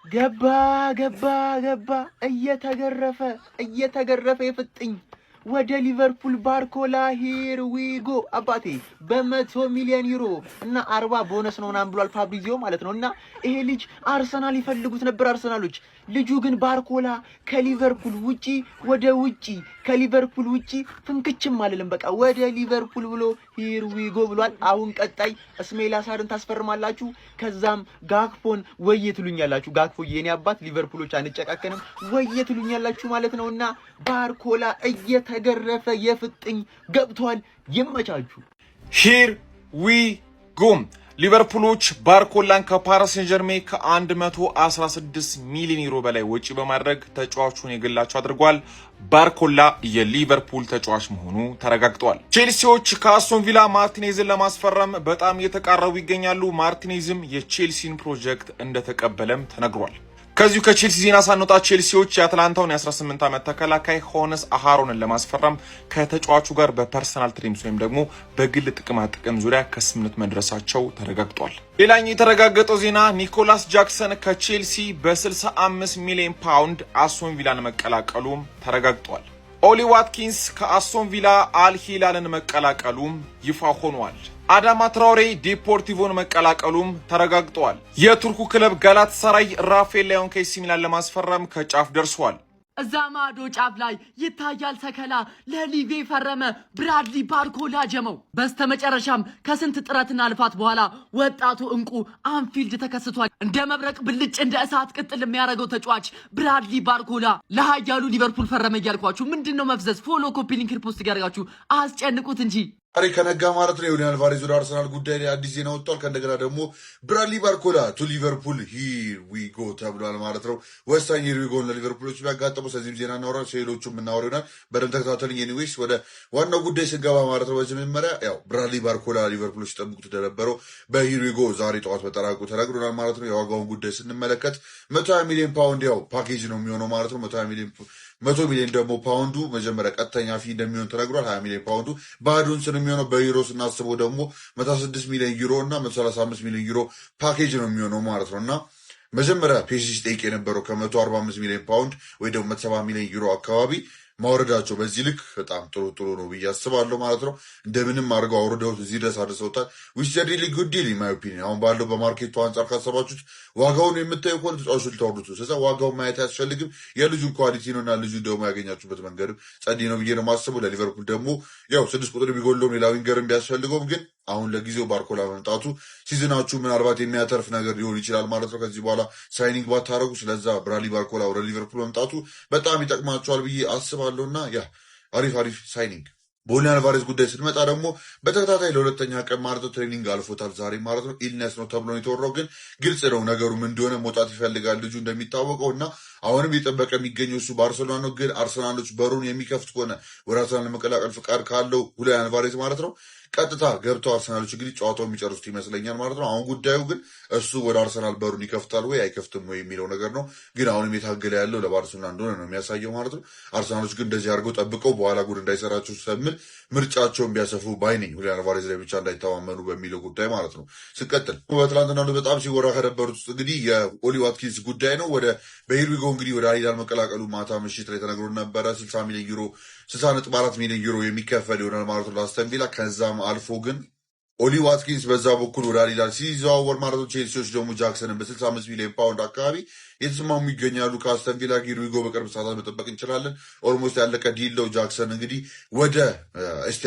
ገባ እየተገረፈ የፍጥኝ ወደ ሊቨርፑል ባርኮላ ሂር ዊጎ አባቴ በ100 ሚሊዮን ዩሮ እና 40 ቦነስ ነው ምናምን ብሏል ፋብሪዚዮ ማለት ነው። እና ይሄ ልጅ አርሰናል ይፈልጉት ነበር አርሰናሎች። ልጁ ግን ባርኮላ ከሊቨርፑል ውጪ ፍንክችም አልልም በቃ ወደ ሊቨርፑል ብሎ ሂር ዊጎ ብሏል። አሁን ቀጣይ እስማኤል አሳርን ታስፈርማላችሁ፣ ከዛም ጋክፖን ወየትሉኛላችሁ። ጋክፖ የኔ አባት ሊቨርፑሎች አንጨቃከንም ወየትሉኛላችሁ ማለት ነውና ባርኮላ እየተገረፈ የፍጥኝ ገብቷል። ይመቻችሁ። ሂር ዊ ጎ ሊቨርፑሎች ባርኮላን ከፓሪስ ሴን ጀርሜን ከ116 ሚሊዮን ዩሮ በላይ ወጪ በማድረግ ተጫዋቹን የግላቸው አድርጓል። ባርኮላ የሊቨርፑል ተጫዋች መሆኑ ተረጋግጧል። ቼልሲዎች ከአስቶን ቪላ ማርቲኔዝን ለማስፈረም በጣም እየተቃረቡ ይገኛሉ። ማርቲኔዝም የቼልሲን ፕሮጀክት እንደተቀበለም ተነግሯል። ከዚሁ ከቼልሲ ዜና ሳንወጣ ቼልሲዎች የአትላንታውን የ18 ዓመት ተከላካይ ሆነስ አሃሮንን ለማስፈረም ከተጫዋቹ ጋር በፐርሰናል ትሪምስ ወይም ደግሞ በግል ጥቅማ ጥቅም ዙሪያ ከስምምነት መድረሳቸው ተረጋግጧል። ሌላኛው የተረጋገጠው ዜና ኒኮላስ ጃክሰን ከቼልሲ በ65 ሚሊዮን ፓውንድ አስቶን ቪላን መቀላቀሉም ተረጋግጧል። ኦሊ ዋትኪንስ ከአስቶን ቪላ አልሂላልን መቀላቀሉም ይፋ ሆኗል። አዳማ ትራውሬ ዴፖርቲቮን መቀላቀሉም ተረጋግጧል። የቱርኩ ክለብ ጋላታሳራይ ራፋኤል ሊያውን ከኤሲ ሚላን ለማስፈረም ከጫፍ ደርሷል። እዛ ማዶ ጫፍ ላይ ይታያል ተከላ ለሊቬ ፈረመ ብራድሊ ባርኮላ ጀመው። በስተመጨረሻም ከስንት ጥረትና ልፋት በኋላ ወጣቱ እንቁ አንፊልድ ተከስቷል። እንደ መብረቅ ብልጭ እንደ እሳት ቅጥል የሚያደርገው ተጫዋች ብራድሊ ባርኮላ ለሃያሉ ሊቨርፑል ፈረመ እያልኳችሁ ምንድነው መፍዘዝ? ፎሎ ኮፒ ሊንክ ሪፖስት ያደርጋችሁ አስጨንቁት እንጂ ዛሬ ከነጋ ማለት ነው ዩሊያን አልቫሬዝ ወደ አርሰናል ጉዳይ ላይ አዲስ ዜና ወጥቷል። ከእንደገና ደግሞ ብራድሊ ባርኮላ ቱ ሊቨርፑል ሂር ዊ ጎ ተብሏል ማለት ነው። ወሳኝ ሂር ዊ ጎ ለሊቨርፑሎች ቢያጋጠመው ስለዚህም ዜና እናወራለን። ሴሎቹም እናወራ ይሆናል። በደንብ ተከታተሉኝ። ኤኒዌይስ ወደ ዋናው ጉዳይ ስንገባ ማለት ነው በመጀመሪያ ያው ብራድሊ ባርኮላ ሊቨርፑሎች ጠብቁት እንደነበረው በሂር ዊ ጎ ዛሬ ጠዋት በጠራቁ ተነግሮናል ማለት ነው። የዋጋውን ጉዳይ ስንመለከት 120 ሚሊዮን ፓውንድ ያው ፓኬጅ ነው የሚሆነው ማለት ነው። 100 ሚሊዮን ደግሞ ፓውንዱ መጀመሪያ ቀጥተኛ ፊ እንደሚሆን ተነግሯል። 20 ሚሊዮን ፓውንዱ ባዶን የሚሆነው በዩሮ ስናስበው ደግሞ 106 ሚሊዮን ዩሮ እና 135 ሚሊዮን ዩሮ ፓኬጅ ነው የሚሆነው ማለት ነው። እና መጀመሪያ ፒኤስጂ ጠይቅ የነበረው ከ145 ሚሊዮን ፓውንድ ወይ ደግሞ 170 ሚሊዮን ዩሮ አካባቢ ማውረዳቸው በዚህ ልክ በጣም ጥሩ ነው ብዬ አስባለሁ ማለት ነው። እንደምንም አድርገው አውርደውት እዚህ ድረስ አድርሰውታል። ዊች ሪሊ ጉድ ዲል ኢን ማይ ኦፒኒየን። አሁን ባለው በማርኬቱ አንጻር ካሰባችሁት ዋጋውን የምታዩ ከሆነ ተጫዋቹን ልታወርዱት ነው። ስለዚህ ዋጋውን ማየት አያስፈልግም። የልጁን ኳሊቲ ነው እና ልጁ ደግሞ ያገኛችሁበት መንገድም ጸዴ ነው ብዬ ነው የማስበው። ለሊቨርፑል ደግሞ ያው 6 ቁጥር ቢጎለውም ሌላ ዊንገርም ቢያስፈልገውም ግን አሁን ለጊዜው ባርኮላ መምጣቱ ሲዝናችሁ ምናልባት የሚያተርፍ ነገር ሊሆን ይችላል ማለት ነው። ከዚህ በኋላ ሳይኒንግ ባታረጉ ስለዛ ብራድሊ ባርኮላ ወደ ሊቨርፑል መምጣቱ በጣም ይጠቅማቸዋል ብዬ አስባለሁ እና ያ አሪፍ ሳይኒንግ። በዩሊያን አልቫሬዝ ጉዳይ ስንመጣ ደግሞ በተከታታይ ለሁለተኛ ቀን ማለት ነው ትሬኒንግ አልፎታል ዛሬ ማለት ነው። ኢልነስ ነው ተብሎ የተወራው ግን ግልጽ ነው ነገሩ ምን እንደሆነ መውጣት ይፈልጋል ልጁ እንደሚታወቀው እና አሁንም የጠበቀ የሚገኘው እሱ በአርሰናል ነው። ግን አርሰናሎች በሩን የሚከፍት ከሆነ ወደ አርሰናል ለመቀላቀል ፍቃድ ካለው ዩሊያን አልቫሬዝ ማለት ነው ቀጥታ ገብተው አርሰናሎች እንግዲህ ጨዋታው የሚጨርሱት ይመስለኛል ማለት ነው። አሁን ጉዳዩ ግን እሱ ወደ አርሰናል በሩን ይከፍታል ወይ አይከፍትም ወይ የሚለው ነገር ነው። ግን አሁንም የታገለ ያለው ለባርሴሎና እንደሆነ ነው የሚያሳየው ማለት ነው። አርሰናሎች ግን እንደዚህ አድርገው ጠብቀው በኋላ ጉድ እንዳይሰራቸው ስለምል ምርጫቸውን ቢያሰፉ ባይ ነኝ። ዩሊያን አልቫሬዝ ላይ ብቻ እንዳይተማመኑ በሚለው ጉዳይ ማለት ነው። ስቀጥል በትላንትና በጣም ሲወራ ከነበሩት ውስጥ እንግዲህ የኦሊ ዋትኪንስ ጉዳይ ነው። በሂር ዊ ጎ እንግዲህ ወደ አልሂላል መቀላቀሉ ማታ ምሽት ላይ ተነግሮ ነበረ። 60.4 ሚሊዮን ዩሮ የሚከፈል ይሆናል ማለት ነው ለአስተን ቪላ። ከዛም አልፎ ግን ኦሊ ዋትኪንስ በዛ በኩል ወደ አልሂላል ሲዘዋወር ማለት ነው። ቼልሲዎች ደግሞ ጃክሰንን በ65 ሚሊዮን ፓውንድ አካባቢ የተስማሙ ይገኛሉ ከአስተን ቪላ። ሂር ዊ ጎ በቅርብ ሰዓታት መጠበቅ እንችላለን። ኦልሞስት ያለቀ ዲል ነው። ጃክሰን እንግዲህ ወደ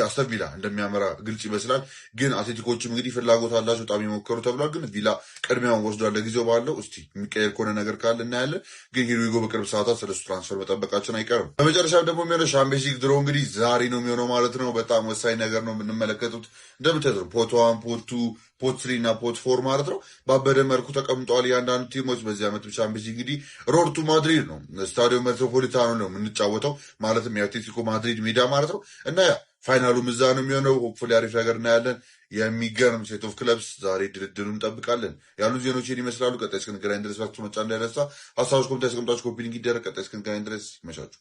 አስተን ቪላ እንደሚያመራ ግልጽ ይመስላል። ግን አትሌቲኮችም እንግዲህ ፍላጎት አላቸው በጣም የሞከሩ ተብሏል። ግን ቪላ ቅድሚያውን ወስዷል ለጊዜው ባለው። እስቲ የሚቀየር ከሆነ ነገር ካለ እናያለን። ግን ሂር ዊ ጎ በቅርብ ሰዓታት ስለሱ ትራንስፈር መጠበቃችን አይቀርም። በመጨረሻም ደግሞ የሚሆነው ሻምፒዮንስ ሊግ ድሮ እንግዲህ ዛሬ ነው የሚሆነው ማለት ነው። በጣም ወሳኝ ነገር ነው የምንመለከቱት። እንደምታዩት ፖት 1 ፖት 2 ፖት 3 እና ፖት 4 ማለት ነው ባበደ መልኩ ተቀምጠዋል እያንዳንዱ ቲሞች። በዚህ ዓመት ቻምፒዮንስ ሊግ እንግዲህ ሮድ ቱ ማድሪድ ነው ስታዲዮ ሜትሮፖሊታኖ ነው የምንጫወተው ማለትም የአትሌቲኮ ማድሪድ ሜዳ ማለት ነው። እና ፋይናሉም እዛ ነው የሚሆነው። ሆፕፉሊ አሪፍ ነገር እናያለን። የሚገርም ሴት ኦፍ ክለብስ ዛሬ ድርድሩ እንጠብቃለን። ያሉ ዜናዎችን ይመስላሉ። ቀጣይ እስክንገናኝ ድረስ መጫ እንዳይረሳ ሀሳቦች ኮሚቴ ያስቀምጣችሁ ኮፒ ሊንክ ይደረግ። ቀጣይ እስክንገናኝ ድረስ ይመቻችሁ።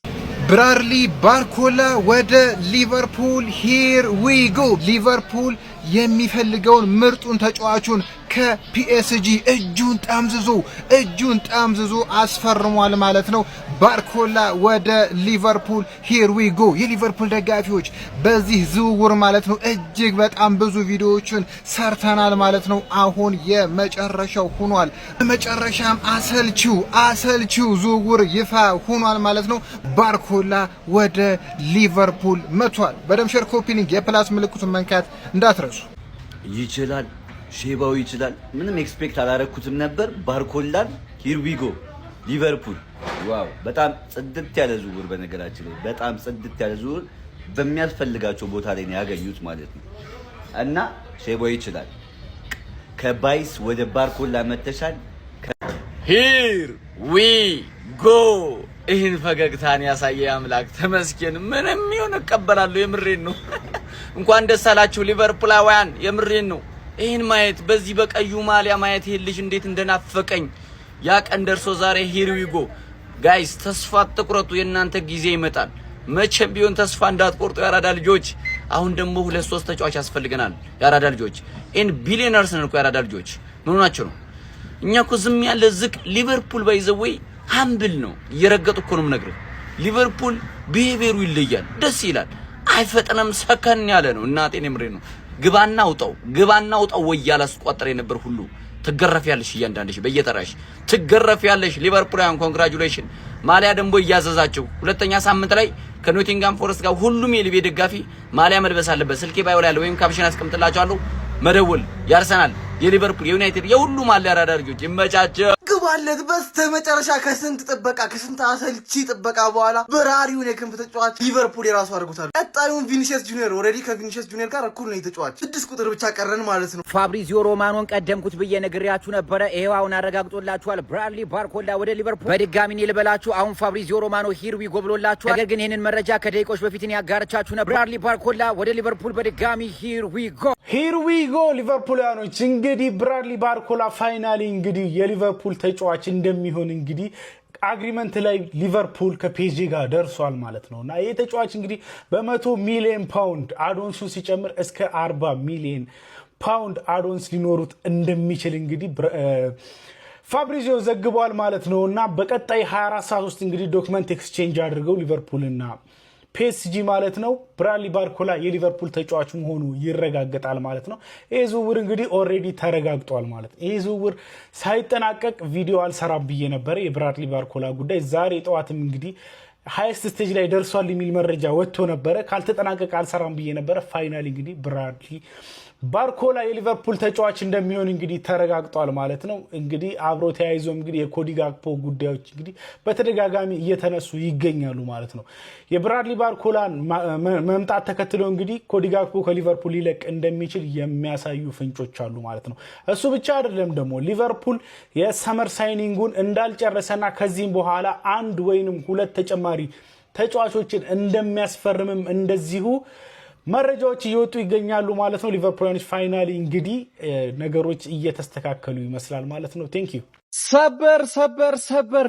ብራድሊ ባርኮላ ወደ ሊቨርፑል ሂር ዊ ጎ። ሊቨርፑል የሚፈልገውን ምርጡን ተጫዋቹን ከፒኤስጂ እጁን ጠምዝዞ አስፈርሟል ማለት ነው። ባርኮላ ወደ ሊቨርፑል ሂር ዊ ጎ። የሊቨርፑል ደጋፊዎች በዚህ ዝውውር ማለት ነው እጅግ በጣም ብዙ ቪዲዮዎችን ሰርተናል ማለት ነው። አሁን የመጨረሻው ሆኗል። በመጨረሻም አሰልቺው ዝውውር ይፋ ሆኗል ማለት ነው። ባርኮላ ወደ ሊቨርፑል መጥቷል። በደም ሼር ኮፒ ሊንክ የፕላስ ምልክቱን መንካት እንዳትረሱ። ይችላል ሼባው ይችላል። ምንም ኤክስፔክት አላረኩትም ነበር። ባርኮላን ሂር ዊ ጎ ሊቨርፑል። ዋው በጣም ጽድት ያለ ዝውውር፣ በነገራችን ላይ በጣም ጽድት ያለ ዝውውር በሚያስፈልጋቸው ቦታ ላይ ነው ያገኙት ማለት ነው። እና ሼባው ይችላል። ከባይስ ወደ ባርኮላ መተሻል። ሂር ዊ ጎ። ይህን ፈገግታን ያሳየ አምላክ ተመስገን። ምንም ይሁን እቀበላለሁ። የምሬን ነው። እንኳን ደስ አላችሁ ሊቨርፑላውያን፣ የምሬን ነው። ይህን ማየት በዚህ በቀዩ ማሊያ ማየት ይሄ ልጅ እንዴት እንደናፈቀኝ ያ ቀን ደርሶ ዛሬ ሂር ዊ ጎ ጋይስ። ተስፋ አትቁረጡ፣ የእናንተ ጊዜ ይመጣል። መቼም ቢሆን ተስፋ እንዳትቆርጡ ያራዳ ልጆች። አሁን ደግሞ 2-3 ተጫዋች ያስፈልገናል ያራዳ ልጆች። ኢን ቢሊየነርስ ነን እኮ ያራዳ ልጆች። ምን ሆናችሁ ነው? እኛ እኮ ዝም ያለ ዝቅ። ሊቨርፑል ባይዘወይ ሃምብል ነው። እየረገጡ እኮ ነው የምነግርህ። ሊቨርፑል ቢሄቪየሩ ይለያል፣ ደስ ይላል። አይፈጥንም፣ ሰከን ያለ ነው። እናቴን የምሬ ነው። ግባና ውጣው ወይ ያላስቆጠረ የነበር ሁሉ ትገረፊያለሽ። እያንዳንድሽ በየተራሽ ትገረፊያለሽ። ሊቨርፑላውያን ኮንግራቹሌሽን። ማሊያ ደግሞ እያዘዛችሁ ሁለተኛ ሳምንት ላይ ከኖቲንጋም ፎረስት ጋር ሁሉም የሊቬ ደጋፊ ማሊያ መልበስ አለበት። ስልኬ ባይው ላይ ወይም ካፕሽን አስቀምጥላችኋለሁ። መደወል የአርሰናል፣ የሊቨርፑል፣ የዩናይትድ የሁሉም ማሊያ ያራዳ ልጆች ይመቻቸው። ግባለት በስተመጨረሻ ከስንት አሰልቺ ጥበቃ በኋላ በራሪውን የክንፍ ተጫዋች ሊቨርፑል የራሱ አድርጎታል። ቀጣዩን ቪኒሲየስ ጁኒየር ኦልሬዲ ከቪኒሲየስ ጁኒየር ጋር እኩል ነው የተጫዋች። 6 ቁጥር ብቻ ቀረን ማለት ነው። ፋብሪዚዮ ሮማኖን ቀደምኩት ብዬ ነግሬያችሁ ነበረ። ይሄው አሁን አረጋግጦላችኋል። ብራድሊ ባርኮላ ወደ ሊቨርፑል። በድጋሚ እኔ ልበላችሁ፣ አሁን ፋብሪዚዮ ሮማኖ ሂር ዊ ጎ ብሎላችኋል። ነገር ግን ይህንን መረጃ ከደቂቆች በፊት እኔ ያጋርቻችሁ ነበር። ብራድሊ ባርኮላ ወደ ሊቨርፑል በድጋሚ ሂር ዊ ጎ ሊቨርፑላኖች። እንግዲህ ብራድሊ ባርኮላ ፋይናሊ እንግዲህ የሊቨርፑል ተጫዋች እንደሚሆን እንግዲህ አግሪመንት ላይ ሊቨርፑል ከፒኤስጂ ጋር ደርሷል ማለት ነው። እና ይህ ተጫዋች እንግዲህ በ100 ሚሊዮን ፓውንድ አዶንሱ ሲጨምር እስከ 40 ሚሊዮን ፓውንድ አዶንስ ሊኖሩት እንደሚችል እንግዲህ ፋብሪዚዮ ዘግቧል ማለት ነው። እና በቀጣይ 24 ሰዓት ውስጥ እንግዲህ ዶክመንት ኤክስቼንጅ አድርገው ሊቨርፑልና ፒኤስጂ ማለት ነው ብራድሊ ባርኮላ የሊቨርፑል ተጫዋች መሆኑ ይረጋገጣል ማለት ነው። ይህ ዝውውር እንግዲህ ኦልሬዲ ተረጋግጧል ማለት ነው። ይህ ዝውውር ሳይጠናቀቅ ቪዲዮ አልሰራም ብዬ ነበረ። የብራድሊ ባርኮላ ጉዳይ ዛሬ ጠዋትም እንግዲህ ሃይስት ስቴጅ ላይ ደርሷል የሚል መረጃ ወጥቶ ነበረ። ካልተጠናቀቀ አልሰራም ብዬ ነበረ። ፋይናሊ እንግዲህ ብራድሊ ባርኮላ የሊቨርፑል ተጫዋች እንደሚሆን እንግዲህ ተረጋግጧል ማለት ነው። እንግዲህ አብሮ ተያይዞ እንግዲህ የኮዲ ጋክፖ ጉዳዮች እንግዲህ በተደጋጋሚ እየተነሱ ይገኛሉ ማለት ነው። የብራድሊ ባርኮላን መምጣት ተከትሎ እንግዲህ ኮዲ ጋክፖ ከሊቨርፑል ሊለቅ እንደሚችል የሚያሳዩ ፍንጮች አሉ ማለት ነው። እሱ ብቻ አይደለም ደግሞ ሊቨርፑል የሰመር ሳይኒንጉን እንዳልጨረሰና ከዚህም በኋላ 1 ወይንም 2 ተጨማሪ ተጫዋቾችን እንደሚያስፈርምም እንደዚሁ መረጃዎች እየወጡ ይገኛሉ ማለት ነው። ሊቨርፑላኖች ፋይናሊ እንግዲህ ነገሮች እየተስተካከሉ ይመስላል ማለት ነው። ቴንክ ዩ። ሰበር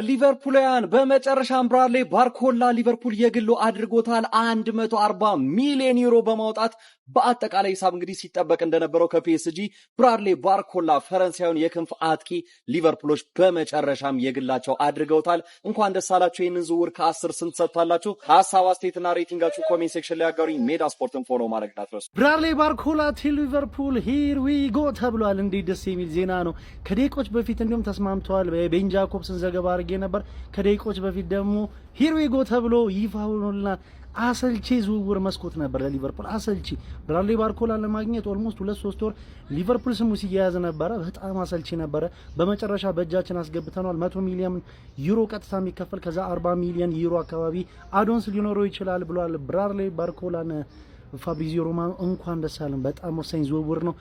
ሊቨርፑላውያን በመጨረሻም ብራድሊ ባርኮላ ሊቨርፑል የግሉ አድርጎታል። 140 ሚሊዮን ዩሮ በማውጣት በአጠቃላይ ሂሳብ እንግዲህ ሲጠበቅ እንደነበረው ከፒኤስጂ ብራድሊ ባርኮላ ፈረንሳዩን የክንፍ አጥቂ ሊቨርፑሎች በመጨረሻም የግላቸው አድርገውታል። እንኳን ደስ አላችሁ። ይህንን ዝውውር ከ10 ስንት ሰጥታላችሁ? ሀሳብ አስተያየትና ሬቲንጋችሁ ኮሜንት ሴክሽን ላይ አጋሩኝ። ሜዳ ስፖርትን ፎሎ ማድረግ እንዳትረሱ። ብራድሊ ባርኮላ ቱ ሊቨርፑል ሂር ዊ ጎ ተብሏል። እንዴት ደስ የሚል ዜና ነው። ከደቂቆች በፊት እንዲሁም ተስማምተዋል። ቤን ጃኮብስን ዘገባ አድርጌ ነበር። ከደቂቆች በፊት ደግሞ ሂር ዊ ጎ ተብሎ ይፋ ሆኖልናል። አሰልቺ ዝውውር መስኮት ነበር ለሊቨርፑል አሰልቺ። ብራድሊ ባርኮላን ለማግኘት ኦልሞስት 2-3 ወር ሊቨርፑል ስሙ ሲያያዝ ነበረ። በጣም አሰልቺ ነበረ። በመጨረሻ በእጃችን አስገብተናል። 100 ሚሊዮን ዩሮ ቀጥታ የሚከፈል ከዛ 40 ሚሊዮን ዩሮ አካባቢ አዶንስ ሊኖረው ይችላል ብሏል ብራድሊ ባርኮላን ፋብሪዚዮ ሮማኖ። እንኳን ደስ አለን። በጣም ወሳኝ ዝውውር ነው።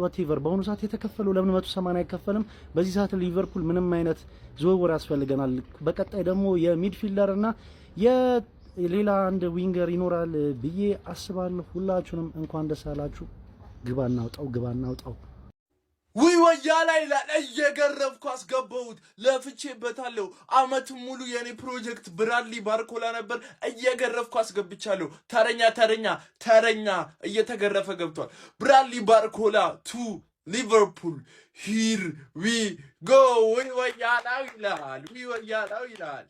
ዋቴቨር በአሁኑ ሰዓት የተከፈለው ለምን 180 አይከፈልም? በዚህ ሰዓት ሊቨርፑል ምንም አይነት ዝውውር ያስፈልገናል። በቀጣይ ደግሞ የሚድፊልደር እና ሌላ አንድ ዊንገር ይኖራል ብዬ አስባለሁ። ሁላችሁንም እንኳን ደስ አላችሁ። ግባ እናውጣው። ውይ ወያላ ይላል እየገረፍኩ አስገባሁት ለፍቼበታለሁ አመት ሙሉ የኔ ፕሮጀክት ብራድሊ ባርኮላ ነበር እየገረፍኩ አስገብቻለሁ ተረኛ እየተገረፈ ገብቷል ብራድሊ ባርኮላ ቱ ሊቨርፑል ሂር ዊ ጎ ውይ ወያላው ይላል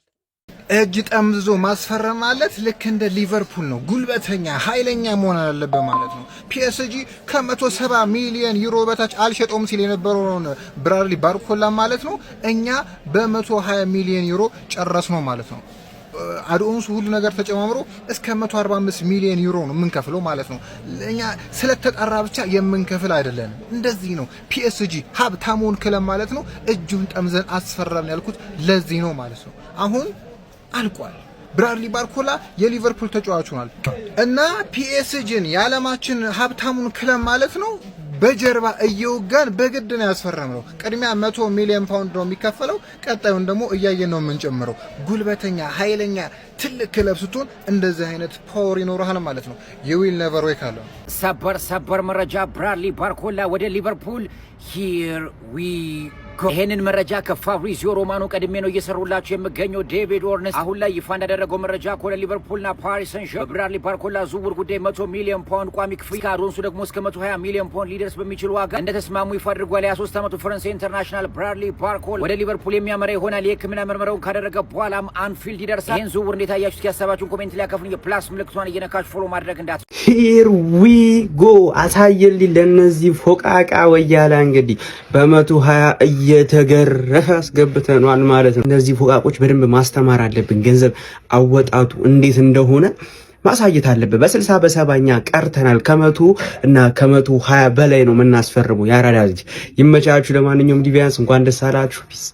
እጅ ጠምዝዞ ማስፈረም ማለት ልክ እንደ ሊቨርፑል ነው ጉልበተኛ ኃይለኛ መሆን አለበት ማለት ነው ፒኤስጂ ከ170 ሚሊዮን ዩሮ በታች አልሸጠውም ሲል የነበረውን ብራድሊ ባርኮላ ማለት ነው እኛ በ120 ሚሊዮን ዩሮ ጨረስነው ማለት ነው አድኦንሱ ሁሉ ነገር ተጨማምሮ እስከ 145 ሚሊዮን ዩሮ ነው የምንከፍለው ማለት ነው እኛ ስለተጣራ ብቻ የምንከፍል አይደለንም እንደዚህ ነው ፒኤስጂ ሀብታሙን ክለብ ማለት ነው እጁን ጠምዘን አስፈራን ያልኩት ለዚህ ነው ማለት ነው አሁን አልቋል ብራድሊ ባርኮላ የሊቨርፑል ተጫዋች ሆኗል እና ፒኤስጂን የዓለማችን ሀብታሙን ክለብ ማለት ነው በጀርባ እየወጋን በግድ ነው ያስፈረምነው ቅድሚያ 100 ሚሊዮን ፓውንድ ነው የሚከፈለው ቀጣዩን ደግሞ እያየን ነው የምንጨምረው ጉልበተኛ ኃይለኛ ትልቅ ክለብ ስትሆን እንደዚህ አይነት ፓወር ይኖርሃል ማለት ነው የዊል ኔቨር ዌክ አለ ሰበር መረጃ ብራድሊ ባርኮላ ወደ ሊቨርፑል ሂር ዊ ይሄንን መረጃ ከፋብሪዚዮ ሮማኖ ቀድሜ ነው እየሰሩላችሁ የምገኘው ዴቪድ ኦርንስ አሁን ላይ ይፋ እንዳደረገው መረጃ ኮለ ሊቨርፑልና ፓሪስ ሰን-ዠርመን ብራድሊ ባርኮላ ዝውውር ጉዳይ 100 ሚሊዮን ፓውንድ ቋሚ ክፍያ ከአዶንሱ ደግሞ እስከ 120 ሚሊዮን ፓውንድ ሊደርስ በሚችል ዋጋ እንደተስማሙ ይፋ አድርጓል የ23 ዓመቱ ፈረንሳይ ኢንተርናሽናል ብራድሊ ባርኮላ ወደ ሊቨርፑል የሚያመራ ይሆናል የሕክምና ምርመራውን ካደረገ በኋላም አንፊልድ ይደርሳል ይህን ዝውውር እንዴት አያችሁት ያሰባችሁን ኮሜንት ላይ አካፍሉኝ የፕላስ ምልክቷን እየነካችሁ ፎሎ ማድረግ እንዳት ሂር ዊ ጎ አሳየልኝ ለነዚህ ፎቃቃ ወያላ እንግዲህ በ120 እየተገረፈ አስገብተናል ማለት ነው እነዚህ ፎቃቆች በደንብ ማስተማር አለብን ገንዘብ አወጣጡ እንዴት እንደሆነ ማሳየት አለብን በ60 በ70ኛ ቀርተናል ከ100 እና ከ120 በላይ ነው የምናስፈርመው ያራዳ ልጅ ይመቻችሁ ለማንኛውም ዲቪያንስ እንኳን ደስ አላችሁ ፒስ